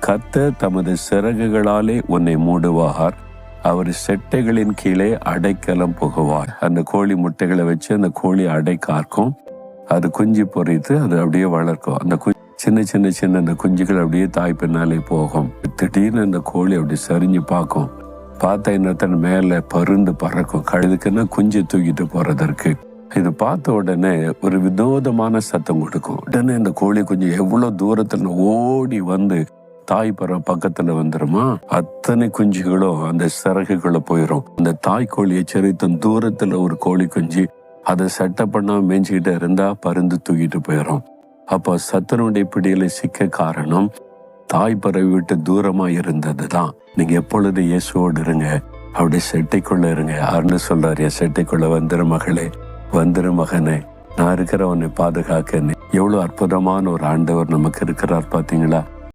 கர்த்தர் தமது சிறகுகளாலே உன்னை மூடுவார், அவர் செட்டைகளின் கீழே அடைக்கலம் புகுவார். அந்த கோழி முட்டைகளை வச்சு அந்த கோழி அடை காக்கும், அது குஞ்சு பொறித்து அது அப்படியே வளர்க்கும். அந்த சின்ன சின்ன சின்ன அந்த குஞ்சுகள் அப்படியே தாய் பின்னாலே போகும். திடீர்னு அந்த கோழி அப்படி சரிஞ்சு பார்க்கும், பார்த்தா இன்னொருத்தன் மேல பருந்து பறக்கும், கழுதுக்குன்னா குஞ்சு தூக்கிட்டு போறதற்கு. இது பார்த்த உடனே ஒரு வினோதமான சத்தம் கொடுக்கும். உடனே இந்த கோழி குஞ்சு எவ்வளவு தூரத்துல ஓடி வந்து தாய் பக்கத்துல வந்துருமா, அத்தனை குஞ்சுகளும் அந்த சிறகுகளை போயிடும். அந்த தாய் கோழியை சரித்தம் தூரத்துல ஒரு கோழி குஞ்சு அதை சட்டை பண்ணாம மேய்ஞ்சிக்கிட்டு இருந்தா பருந்து தூக்கிட்டு போயிடும். அப்போ சத்துருடைய பிடியில சிக்க காரணம் தாய் பறவை விட்டு தூரமா இருந்ததுதான். நீங்க எப்பொழுது இயேசுவோடு இருங்க, அப்படியே செட்டைக்குள்ள இருங்க. யாருன்னு சொல்றாரு, என் செட்டைக்குள்ள வந்துரு மகளே, வந்துரு மகனே, நான் இருக்கிற உன்னை பாதுகாக்க. எவ்வளவு அற்புதமான ஒரு ஆண்டவர் நமக்கு இருக்கிறார் பாத்தீங்களா?